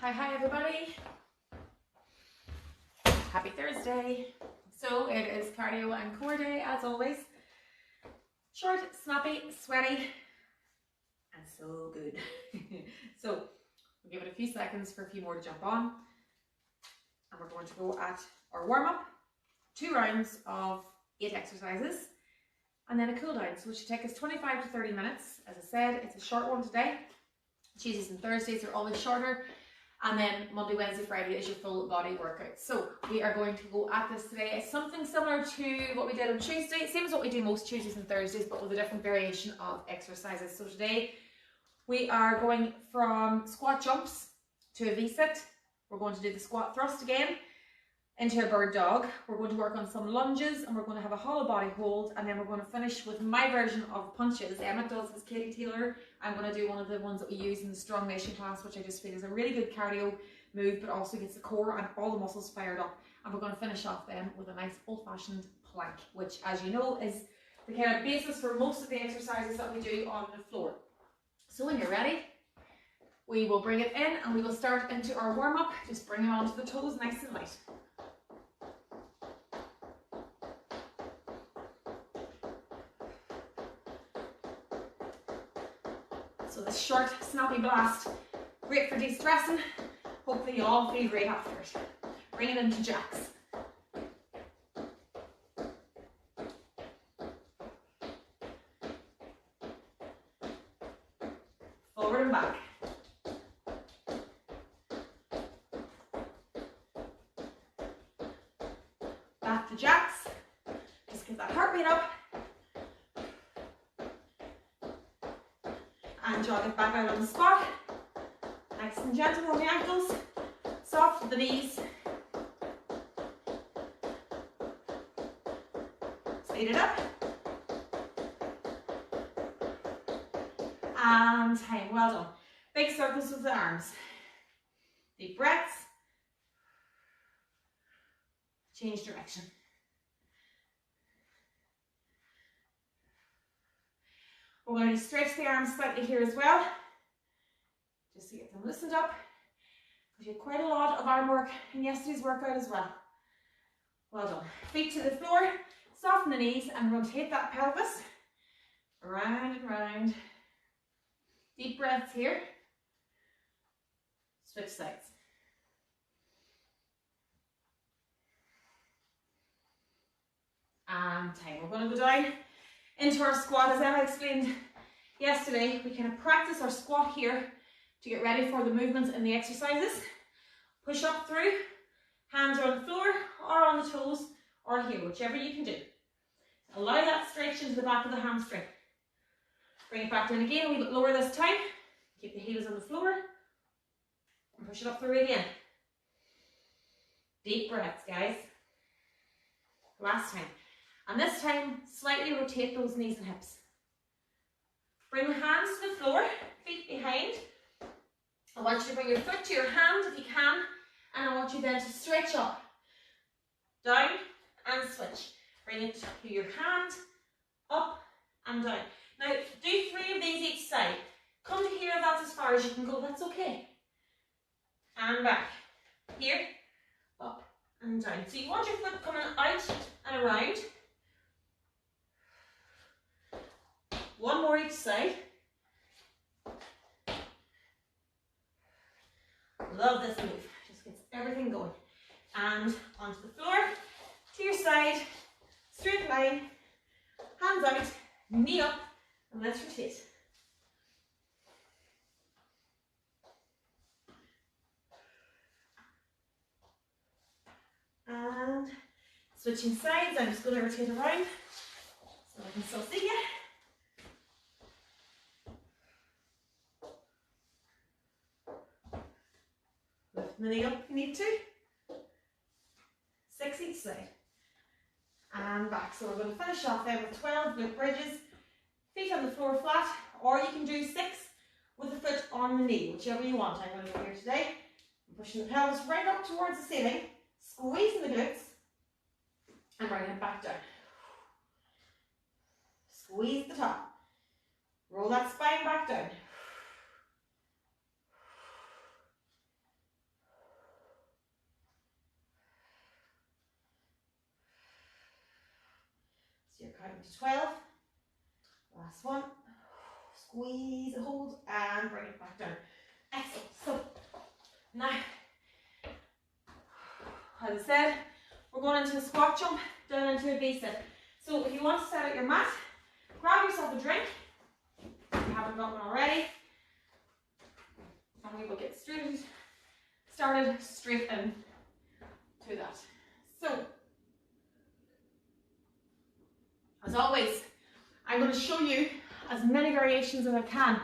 Hi everybody. Happy Thursday. So it is cardio and core day as always. Short, snappy, sweaty, and so good. So we'll give it a few seconds for a few more to jump on. And we're going to go at our warm-up, 2 rounds of 8 exercises, and then a cool down. So it should take us 25 to 30 minutes. As I said, it's a short one today. Tuesdays and Thursdays are always shorter. And then Monday, Wednesday, Friday is your full body workout. So we are going to go at this today. It's something similar to what we did on Tuesday. Same as what we do most Tuesdays and Thursdays, but with a different variation of exercises. So today we are going from squat jumps to a V-sit. We're going to do the squat thrust again into a bird dog. We're going to work on some lunges and we're going to have a hollow body hold, and then we're going to finish with my version of punches. Emma does his Katie Taylor. I'm going to do one of the ones that we use in the Strong Nation class, which I just feel is a really good cardio move, but also gets the core and all the muscles fired up. And we're going to finish off then with a nice old-fashioned plank, which, as you know, is the kind of basis for most of the exercises that we do on the floor. So when you're ready, we will bring it in and we will start into our warm-up. Just bring it onto the toes nice and light. So this short, snappy blast, great for de-stressing. Hopefully you all feel great after it. Bring it into jacks. Forward and back. Back to jacks. Just get that heart rate up. And jog it back out on the spot. Nice and gentle on the ankles. Soft at the knees. Speed it up. And time. Well done. Big circles with the arms. Deep breaths. Change direction. We're going to stretch the arms slightly here as well, just to get them loosened up, because you had quite a lot of arm work in yesterday's workout as well. Well done. Feet to the floor, soften the knees, and rotate that pelvis around and round. Deep breaths here. Switch sides. And time. We're going to go down into our squat. As Emma explained yesterday, we kind of practice our squat here to get ready for the movements in the exercises. Push up through, hands are on the floor or on the toes or here, whichever you can do. Allow that stretch into the back of the hamstring. Bring it back down again, a wee bit lower this time. Keep the heels on the floor and push it up through again. Deep breaths, guys. Last time. And this time, slightly rotate those knees and hips. Bring the hands to the floor, feet behind. I want you to bring your foot to your hand if you can, and I want you then to stretch up, down and switch. Bring it to your hand, up and down. Now, do 3 of these each side. Come to here if that's as far as you can go, that's okay. And back. Here, up and down. So you want your foot coming out and around. 1 more each side. Love this move. Just gets everything going. And onto the floor, to your side, straight line, hands out, knee up, and let's rotate. And switching sides, I'm just going to rotate around so I can still see you. Lift the knee up if you need to. 6 each side. And back. So we're going to finish off then with 12 glute bridges. Feet on the floor flat, or you can do 6 with the foot on the knee, whichever you want. I'm going to go here today. I'm pushing the pelvis right up towards the ceiling, squeezing the glutes, and bringing it back down. Squeeze the top. Roll that spine back down. So you're counting to 12. Last one. Squeeze, hold, and bring it back down. Excellent. So now, as I said, we're going into a squat jump, down into a V-sit. So if you want to set out your mat, grab yourself a drink, if you haven't got one already, and we will get started straight in to that. So, as always, I'm going to show you as many variations as I can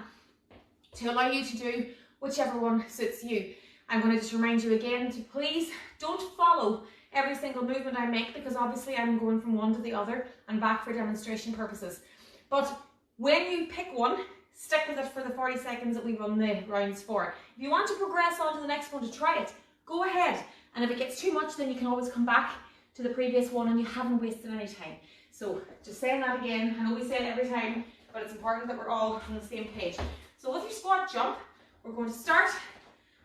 to allow you to do whichever one suits you. I'm going to just remind you again to please don't follow every single movement I make, because obviously I'm going from one to the other and back for demonstration purposes. But when you pick one, stick with it for the 40 seconds that we run the rounds for. If you want to progress on to the next one to try it, go ahead. And if it gets too much, then you can always come back to the previous one and you haven't wasted any time. So just saying that again, I know we say it every time, but it's important that we're all on the same page. So with your squat jump, we're going to start,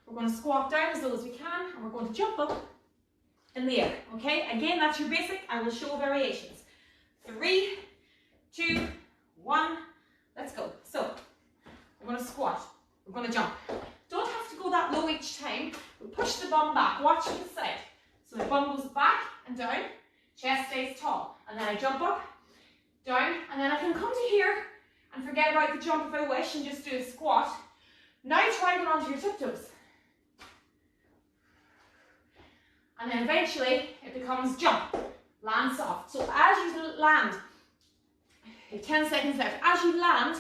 we're going to squat down as low as we can, and we're going to jump up in the air, okay? Again, that's your basic. I will show variations. 3, 2, 1, let's go. So, we're going to squat, we're going to jump. Don't have to go that low each time. We push the bum back, watch to the side. So the bum goes back and down, chest stays tall. And then I jump up, down, and then I can come to here and forget about the jump if I wish and just do a squat. Now try to get onto your tiptoes. And then eventually it becomes jump, land soft. So as you land, 10 seconds left, as you land,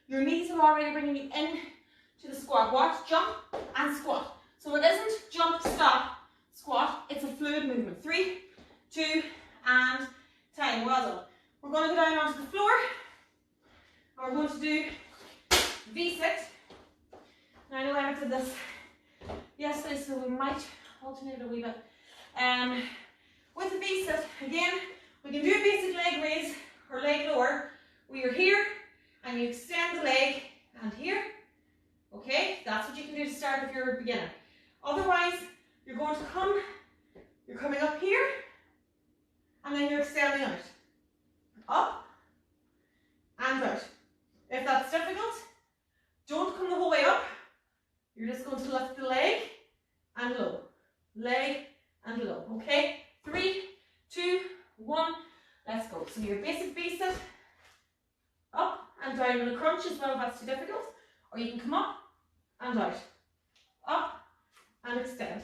your knees are already bringing you in to the squat. Watch, jump and squat. So it isn't jump, stop, squat, it's a fluid movement. 3, 2, and time. Well done. We're going to go down onto the floor, and we're going to do V-sit. Now I know I did this yesterday, so we might alternate a wee bit. With the V-sit, again, we can do a basic leg raise or leg lower, where you're here and you extend the leg and here. Okay, that's what you can do to start if you're a beginner. Otherwise, you're going to come, you're coming up here, and then you're extending out. Up and out. If that's difficult, don't come the whole way up. You're just going to lift the leg and low. Leg and low. Okay? 3, 2, 1. Let's go. So your basic V-sit. Up and down with a crunch as well if that's too difficult. Or you can come up and out. Up and extend.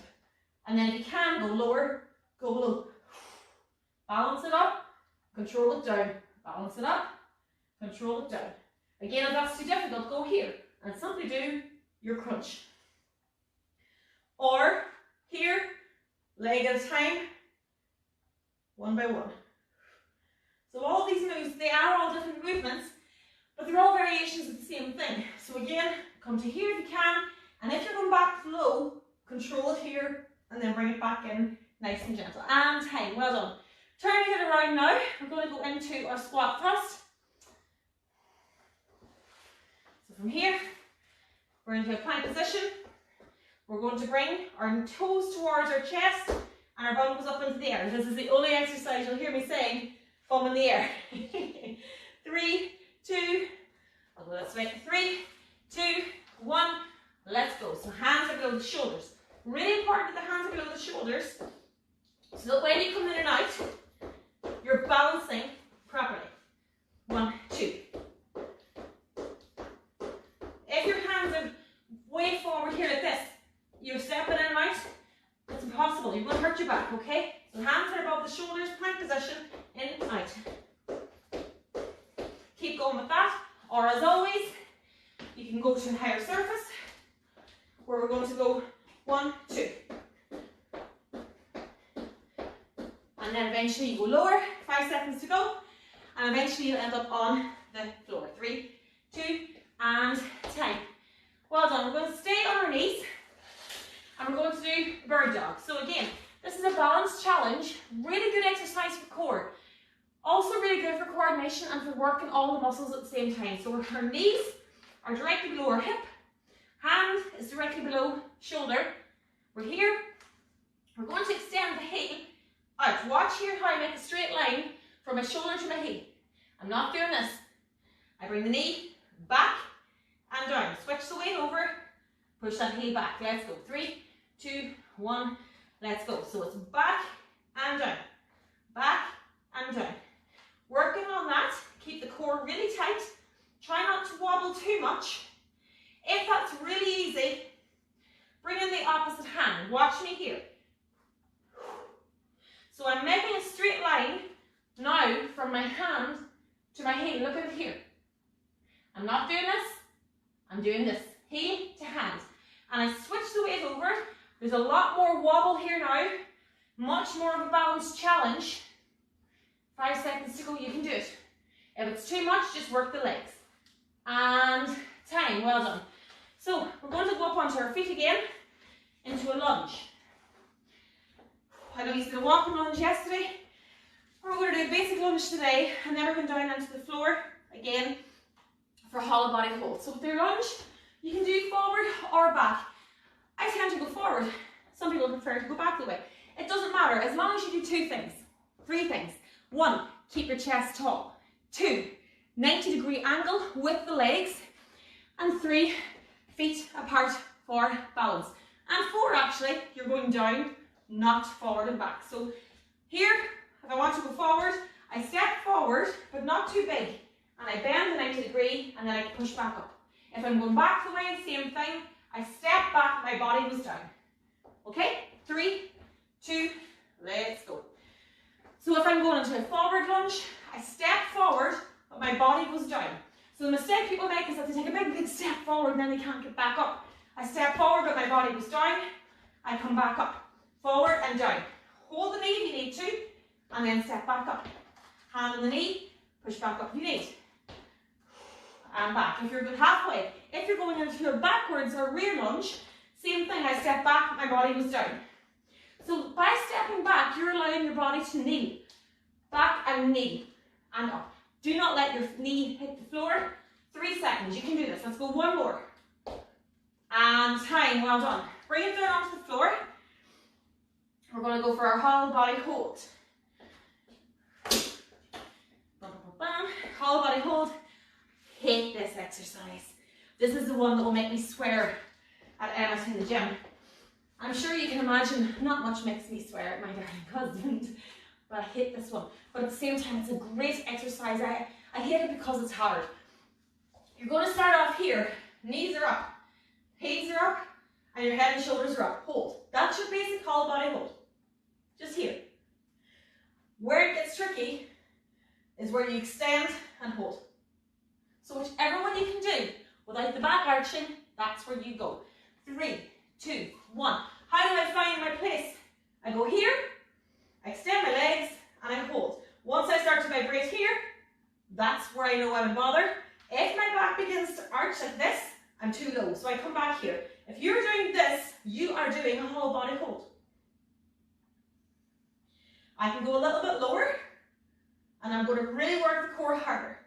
And then if you can, go lower, go low. Balance it up, control it down. Balance it up, control it down. Again, if that's too difficult, go here and simply do your crunch. Or here, leg at a time, one by one. So all these moves, they are all different movements, but they're all variations of the same thing. So again, come to here if you can, and if you're going back low, control it here, and then bring it back in nice and gentle. And time, well done. Turning it around now, we're going to go into our squat thrust. So from here, we're into a plank position. We're going to bring our toes towards our chest and our bum goes up into the air. This is the only exercise you'll hear me saying, bum in the air. 3, 2, I'll go this way. 3, 2, 1, let's go. So hands are below the shoulders. Really important that the hands are below the shoulders so that when you come in and out, you're balancing properly. 1, 2. If your hands are way forward here like this, you're stepping in and out, it's impossible. You're going to hurt your back, okay? So hands are above the shoulders, plank position, in and out. Keep going with that. Or as always, you can go to a higher surface, where we're going to go 1, 2. And then eventually you go lower, 5 seconds to go, and eventually you'll end up on the floor. 3, 2, and time. all the muscles at the same time. So our knees are directly below our hip, hand is directly below shoulder. We're here. We're going to extend the heel out. Watch here how I make a straight line from my shoulder to my heel. I'm not doing this. I bring the knee back and down. Switch the weight over. Push that heel back. Let's go. 3, 2, 1. Let's go. So it's back and down. Back and down. Working on that. Keep the core really tight. Try not to wobble too much. If that's really easy, bring in the opposite hand. Watch me here. So I'm making a straight line now from my hand to my heel. Look at it here. I'm not doing this. I'm doing this. Heel to hand. And I switch the weight over. There's a lot more wobble here now. Much more of a balanced challenge. 5 seconds to go. You can do it. If it's too much, just work the legs. And time. Well done. So we're going to go up onto our feet again into a lunge. I know you did a walking lunge yesterday. We're going to do a basic lunge today, and then we're going down onto the floor again for a hollow body hold. So with your lunge, you can do forward or back. I tend to go forward. Some people prefer to go back the way. It doesn't matter as long as you do 2 things, 3 things. 1, keep your chest tall. 2, 90-degree angle with the legs. And 3, feet apart for balance. And 4, actually, you're going down, not forward and back. So here, if I want to go forward, I step forward, but not too big. And I bend the 90 degree, and then I push back up. If I'm going back the way, same thing. I step back, my body goes down. Okay? 3, 2, let's go. So if I'm going into a forward lunge, I step forward, but my body goes down. So the mistake people make is that they take a big step forward and then they can't get back up. I step forward, but my body goes down. I come back up. Forward and down. Hold the knee if you need to, and then step back up. Hand on the knee, push back up if you need. And back. If you're good halfway. If you're going into a backwards or rear lunge, same thing. I step back, my body goes down. So by stepping back, you're allowing your body to kneel. Back and knee. And up. Do not let your knee hit the floor. 3 seconds. You can do this. Let's go 1 more. And time. Well done. Bring it down onto the floor. We're going to go for our hollow body hold. Hollow body hold. Hate this exercise. This is the one that will make me swear at Emma in the gym. I'm sure you can imagine not much makes me swear at my darling husband, but I hate this one. But at the same time, it's a great exercise. I hate it because it's hard. You're going to start off here. Knees are up, hips are up, and your head and shoulders are up. Hold. That's your basic hollow body hold. Just here. Where it gets tricky is where you extend and hold. So whichever one you can do without the back arching, that's where you go. 3, 2, 1. How do I find my place? I go here, I extend my legs, and I hold. Once I start to vibrate here, that's where I know I'm in bother. If my back begins to arch like this, I'm too low, so I come back here. If you're doing this, you are doing a whole body hold. I can go a little bit lower, and I'm going to really work the core harder.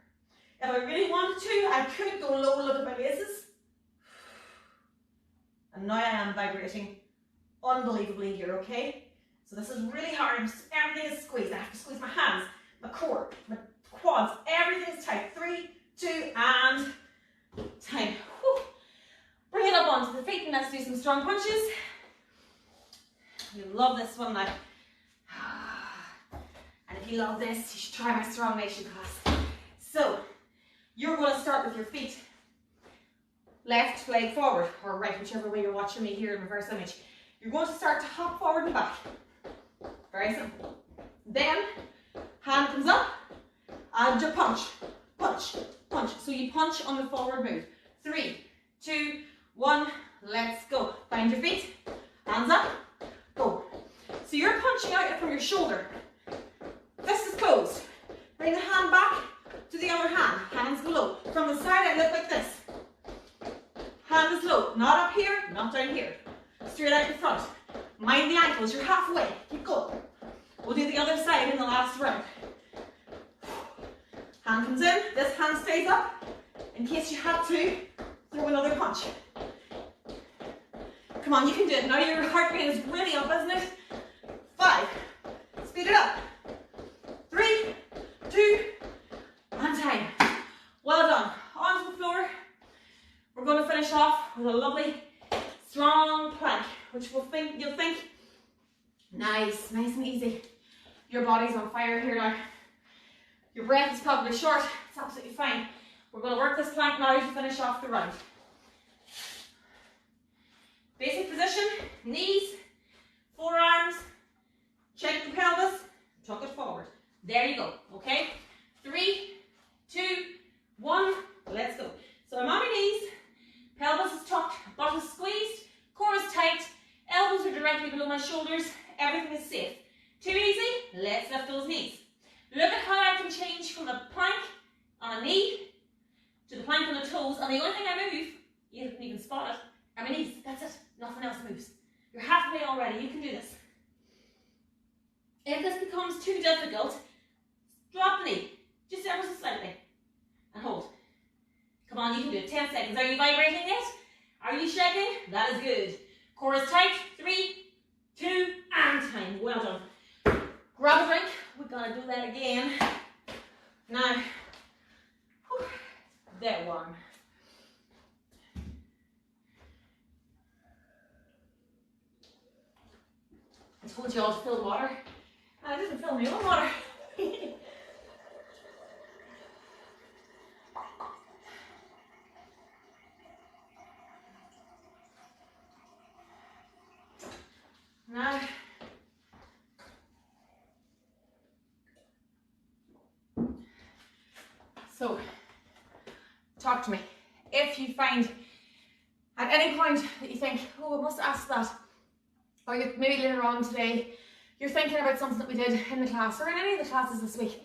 If I really wanted to, I could go low, look at my bases. And now I am vibrating unbelievably here, okay? So this is really hard. Everything is squeezed. I have to squeeze my hands, my core, my quads. Everything's tight. 3, 2, and time. Whew. Bring it up onto the feet and let's do some strong punches. You love this one now. And if you love this, you should try my Strong Nation class. So, you're going to start with your feet. Left leg forward, or right, whichever way you're watching me here in reverse image. You're going to start to hop forward and back. Very simple. Then, hand comes up, and your punch, punch, punch. So you punch on the forward move. 3, 2, 1, let's go. Find your feet, hands up, go. So you're punching out from your shoulder. Fist is closed. Bring the hand back to the other hand. Hands go low. From the side, I look like this. Hand is low. Not up here, not down here. Straight out in front. Mind the ankles. You're halfway. Keep going. We'll do the other side in the last round. Hand comes in, this hand stays up in case you have to throw another punch. Come on, you can do it. Now your heart rate is really up, isn't it? 5. Speed it up. 3, 2, and time. Well done. Onto the floor. We're going to finish off with a lovely strong plank, which you'll think, nice and easy. Your body's on fire here now. Your breath is probably short. It's absolutely fine. We're going to work this plank now to finish off the round. Basic position, knees, forearms, check the pelvis, tuck it forward. There you go, okay? 3, 2, 1, let's go. So I'm on my knees, pelvis is tucked, butt is squeezed, core is tight, elbows are directly below my shoulders, everything is safe. Too easy? Let's lift those knees. Look at how I can change from the plank on a knee to the plank on the toes, and the only thing I move, you didn't even spot it, are my knees. That's it. Nothing else moves. You're halfway already. You can do this. If this becomes too difficult, drop the knee, just ever so slightly, and hold. Come on, you can do it. 10 seconds. Are you vibrating it? Are you shaking? That is good. Core is tight. 3, 2, and time. Well done. Grab a drink. We're going to do that again. Now, they're warm. I told you all to fill water, and I didn't fill my own water. Now, so, talk to me. If you find at any point that you think, oh, I must ask that, or you're maybe later on today, you're thinking about something that we did in the class or in any of the classes this week,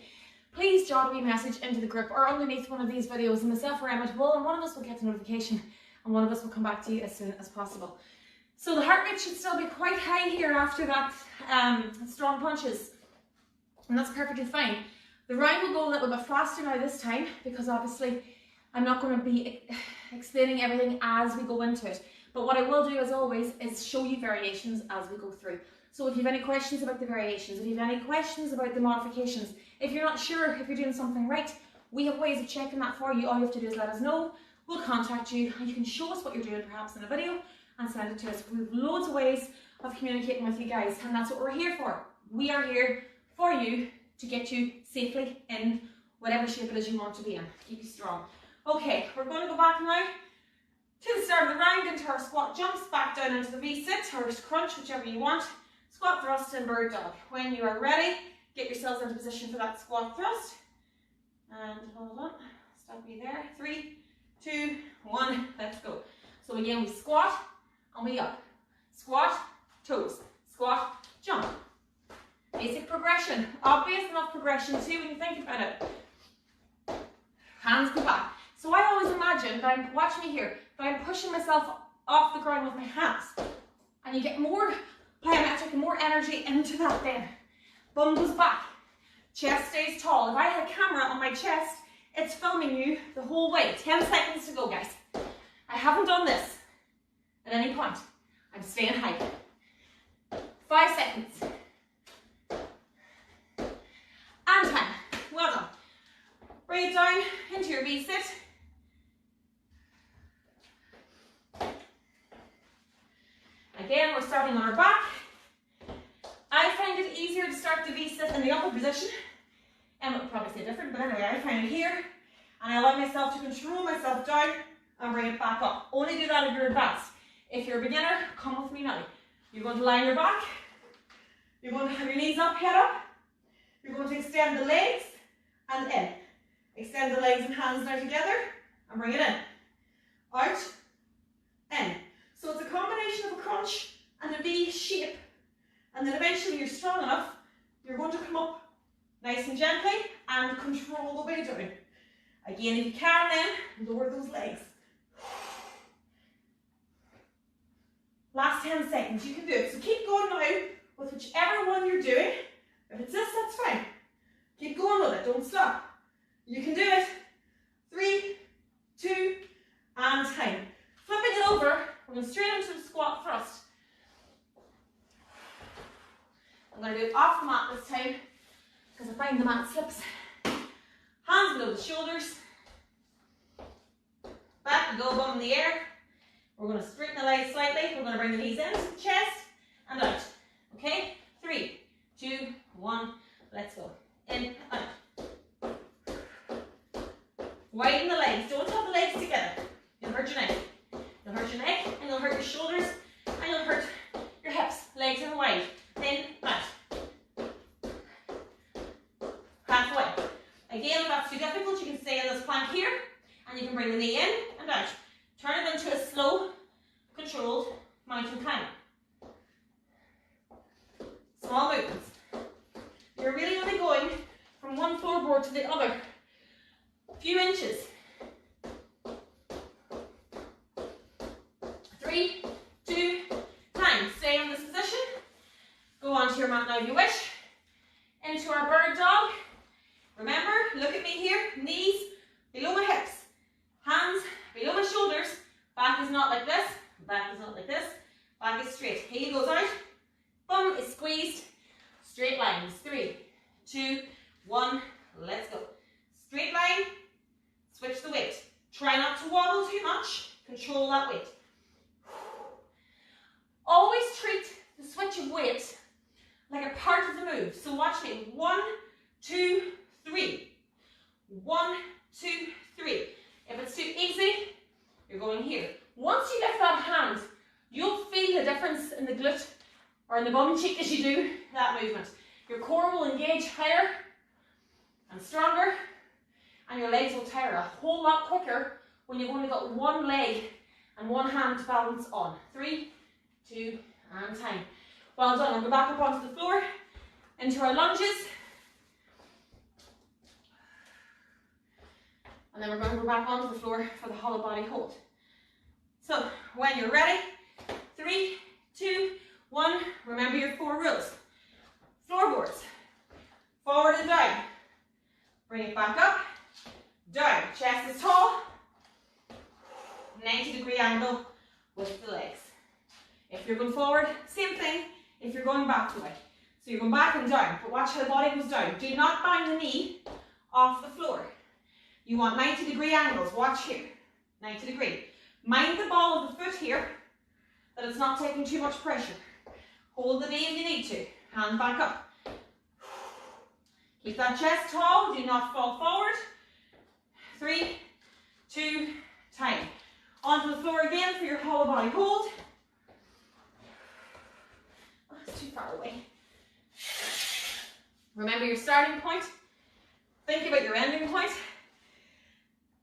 please jot a wee message into the group or underneath one of these videos, and myself or Emma will, and one of us will get the notification and one of us will come back to you as soon as possible. So the heart rate should still be quite high here after that strong punches, and that's perfectly fine. The round will go a little bit faster now this time because obviously I'm not going to be explaining everything as we go into it. But what I will do, as always, is show you variations as we go through. So if you have any questions about the variations, if you have any questions about the modifications, if you're not sure if you're doing something right, we have ways of checking that for you. All you have to do is let us know. We'll contact you and you can show us what you're doing perhaps in a video and send it to us. We have loads of ways of communicating with you guys, and that's what we're here for. We are here for you to get you safely in whatever shape it is you want to be in. Keep you strong. Okay, we're going to go back now to the start of the round into our squat jumps, back down into the V-sit or crunch, whichever you want. Squat thrust and bird dog. When you are ready, get yourselves into position for that squat thrust. And hold on, stop me there. 3, 2, 1, let's go. So again, we squat and we up. Squat, toes, squat, jump. Basic progression, obvious enough progression too when you think about it. Hands go back. So I always imagine that I'm, watch me here, that I'm pushing myself off the ground with my hands. And you get more plyometric and more energy into that then. Bum goes back. Chest stays tall. If I had a camera on my chest, it's filming you the whole way. 10 seconds to go, guys. I haven't done this at any point. I'm staying high. 5 seconds. And time. Well done. Bring it down into your V-sit. Again, we're starting on our back. I find it easier to start the V-sit in the upper position. Emma would probably say different, but anyway, I find it here. And I allow myself to control myself down and bring it back up. Only do that if you're advanced. If you're a beginner, come with me now. You're going to lie on your back. You're going to have your knees up, head up. You're going to extend the legs and in. Extend the legs and hands now together and bring it in. Out, in. So it's a combination of a crunch and a V shape. And then eventually you're strong enough, you're going to come up nice and gently and control the way down. Again, if you can then, lower those legs. Last 10 seconds, you can do it. So keep going now with whichever one you're doing. If it's this, that's fine. Keep going with it, don't stop. You can do it. 3, 2, and time. Flipping it over, we're going straight into the squat thrust. I'm going to do it off the mat this time because I find the mat slips. Hands below the shoulders. Back, we go, bum in the air. We're going to straighten the legs slightly. We're going to bring the knees into the chest and out. Okay? 3, 2, 1. Let's go. In, out. Widen the legs. Don't have the legs together. You'll hurt your neck. You'll hurt your neck, and you'll hurt your shoulders, and you'll hurt your hips. Legs in wide. In, out. Halfway. Again, if that's too difficult, you can stay in this plank here, and you can bring the knee in and out. Turn it into a slow, controlled mountain climb. Small movements. You're really only going from one floorboard to the other. A few inches. 3, 2, time. Stay in this position. Go onto your mat now if you wish. Into our bird dog. Remember, look at me here. Knees below my hips. Hands below my shoulders. Back is not like this. Back is not like this. Back is straight. Heel goes out. Bum is squeezed. Straight lines. 3, 2, 1. Let's go. Straight line. Switch the weight. Try not to wobble too much. Control that weight. Always treat the switch of weight like a part of the move. So watch me. 1, 2, 3. 1, 2, 3. If it's too easy, you're going here. Once you lift that hand, you'll feel the difference in the glute or in the bum cheek as you do that movement. Your core will engage higher and stronger, and your legs will tire a whole lot quicker when you've only got one leg and one hand to balance on. 3, 2, and time. Well done. We'll go back up onto the floor into our lunges. And then we're going to go back onto the floor for the hollow body hold. So, when you're ready, 3, 2, 1. Remember your 4 rules. Floorboards. Forward and down. Bring it back up. Down. Chest is tall. 90-degree angle with the legs. If you're going forward, same thing. If you're going back the way. So you're going back and down, but watch how the body goes down. Do not bang the knee off the floor. You want 90-degree angles. Watch here. 90-degree. Mind the ball of the foot here, that it's not taking too much pressure. Hold the knee if you need to. Hand back up. Keep that chest tall. Do not fall forward. 3, 2, time. Onto the floor again for your hollow body hold. Oh, it's too far away. Remember your starting point. Think about your ending point.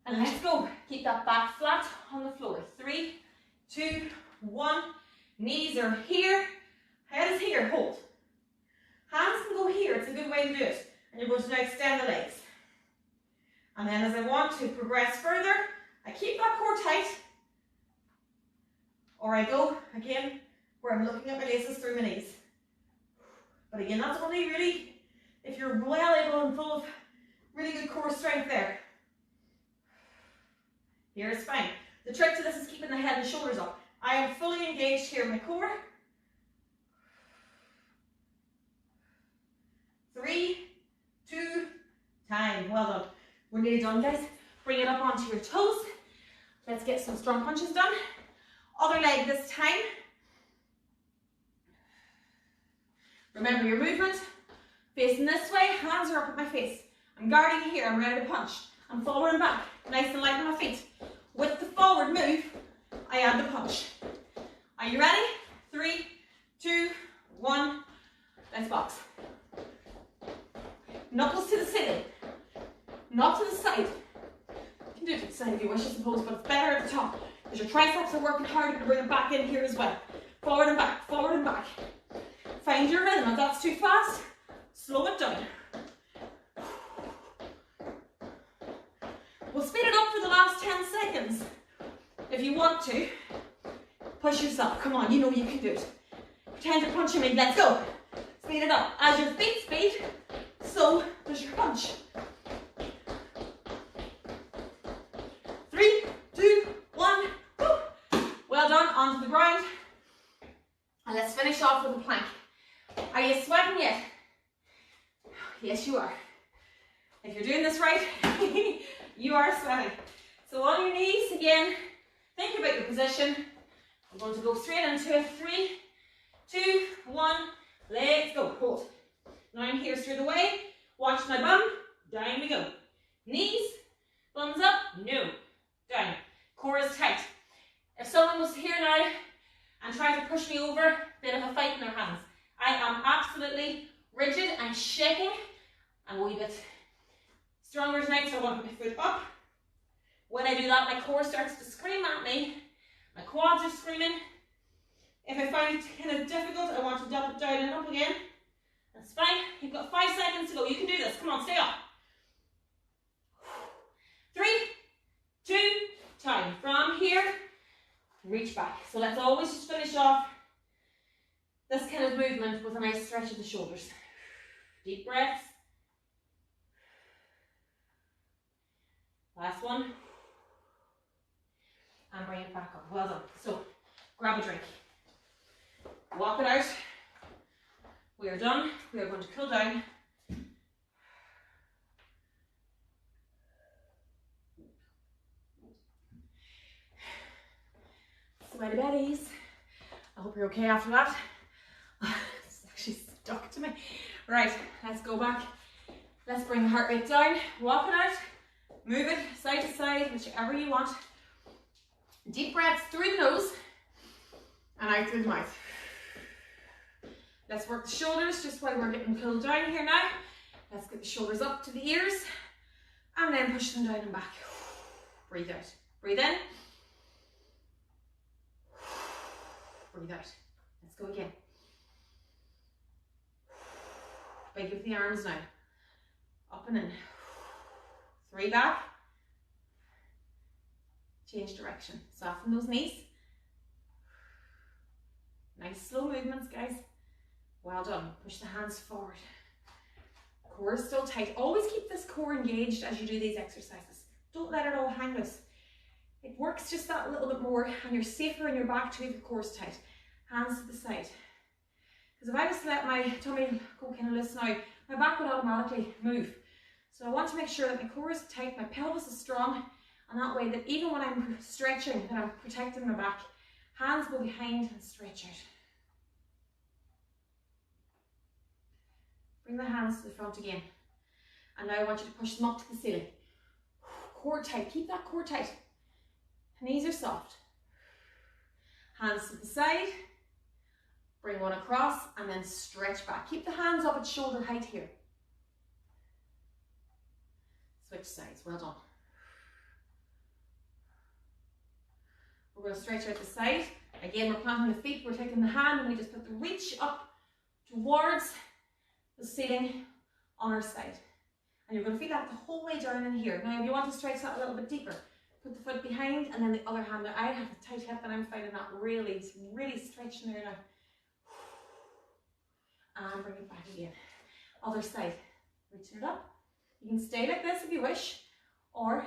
And let's go. Keep that back flat on the floor. 3, 2, 1. Knees are here. Head is here. Hold. Hands can go here. It's a good way to do it. And you're going to now extend the legs. And then as I want to progress further, I keep that core tight. Or I go, again, where I'm looking at my laces through my knees. But again, that's only really if you're well able and full of really good core strength there. Here's fine. The trick to this is keeping the head and shoulders up. I am fully engaged here in my core. 3, 2, time. Well done. We're nearly done, guys. Bring it up onto your toes. Let's get some strong punches done. Other leg this time. Remember your movement. Facing this way, hands are up at my face. I'm guarding here, I'm ready to punch. I'm forward and back, nice and light on my feet. With the forward move, I add the punch. Are you ready? 3, 2, 1, let's box. Knuckles to the ceiling, not to the side. You can do it to the side if you wish, I suppose, but it's better at the top because your triceps are working hard to bring it back in here as well. Forward and back, forward and back. Find your rhythm. If that's too fast, slow it down. We'll speed it up for the last 10 seconds. If you want to, push yourself. Come on, you know you can do it. Pretend you're punching me. Let's go. Speed it up. As your feet speed, so does your punch. onto the ground. And let's finish off with a plank. Are you sweating yet? Yes, you are. If you're doing this right, you are sweating. So on your knees again, think about your position. I'm going to go straight into it. 3, 2, 1, let's go. Hold. Now I'm here straight away. Watch my bum. Down we go. Knees, thumbs up, no. Down. Core is tight. If someone was here now and tried to push me over, they'd have a fight in their hands. I am absolutely rigid and shaking. I'm a wee bit stronger tonight, so I want my foot up. When I do that, my core starts to scream at me. My quads are screaming. If I find it kind of difficult, I want to dump it down and up again. That's fine. You've got 5 seconds to go. You can do this. Come on, stay up. 3, 2, time. From here, reach back. So let's always just finish off this kind of movement with a nice stretch of the shoulders. Deep breaths. Last one. And bring it back up. Well done. So grab a drink. Walk it out. We are done. We are going to cool down. Sweaty bellies. I hope you're okay after that. It's actually stuck to me. Right, let's go back. Let's bring the heart rate down. Walk it out. Move it side to side, whichever you want. Deep breaths through the nose and out through the mouth. Let's work the shoulders just while we're getting cooled down here now. Let's get the shoulders up to the ears and then push them down and back. Breathe out. Breathe in. Breathe out. Let's go again. Big with the arms now. Up and in. 3 back. Change direction. Soften those knees. Nice slow movements, guys. Well done. Push the hands forward. Core is still tight. Always keep this core engaged as you do these exercises. Don't let it all hang loose. It works just that little bit more and you're safer in your back too if the core's tight. Hands to the side. Because if I was to let my tummy go kind of loose now, my back would automatically move. So I want to make sure that my core is tight, my pelvis is strong, and that way that even when I'm stretching, that I'm protecting my back. Hands go behind and stretch out. Bring the hands to the front again. And now I want you to push them up to the ceiling. Core tight, keep that core tight. Knees are soft. Hands to the side. Bring one across and then stretch back. Keep the hands up at shoulder height here. Switch sides, well done. We're going to stretch out the side. Again, we're planting the feet, we're taking the hand and we just put the reach up towards the ceiling on our side. And you're going to feel that the whole way down in here. Now, if you want to stretch that a little bit deeper, put the foot behind and then the other hand. I have a tight hip and I'm finding that really stretching there now. And bring it back again. Other side. Reaching it up. You can stay like this if you wish, or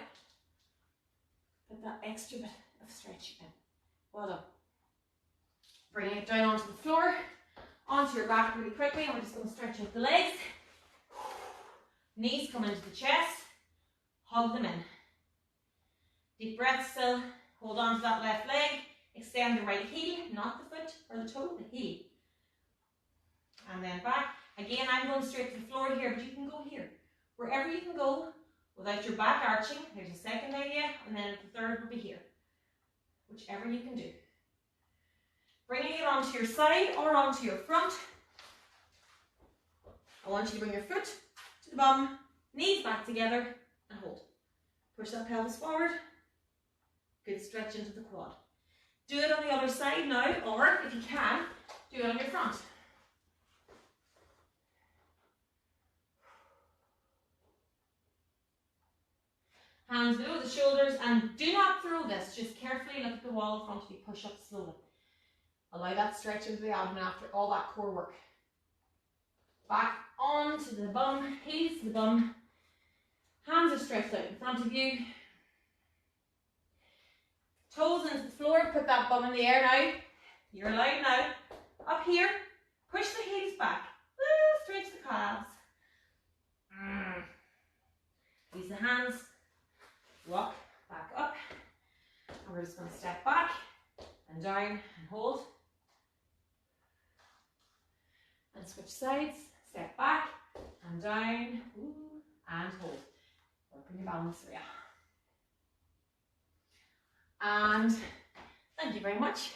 put that extra bit of stretch in. Well done. Bringing it down onto the floor, onto your back really quickly, and we're just going to stretch out the legs. Knees come into the chest, hug them in. Deep breath still, hold on to that left leg, extend the right heel, not the foot or the toe, the heel. And then back. Again, I'm going straight to the floor here, but you can go here. Wherever you can go without your back arching. There's a second idea, and then the third will be here. Whichever you can do. Bringing it onto your side or onto your front. I want you to bring your foot to the bum, knees back together, and hold. Push that pelvis forward. Good stretch into the quad. Do it on the other side now, or if you can, do it on your front. Hands below the shoulders, and do not throw this. Just carefully look at the wall in front of you. Push up slowly. Allow that stretch into the abdomen after all that core work. Back onto the bum, heels to the bum. Hands are stretched out in front of you. Toes into the floor, put that bum in the air now. You're alive now. Up here, push the heels back. Stretch the calves. Use the hands. Walk back up. And we're just going to step back and down and hold. And switch sides. Step back and down. And hold. Work on your balance area. And thank you very much.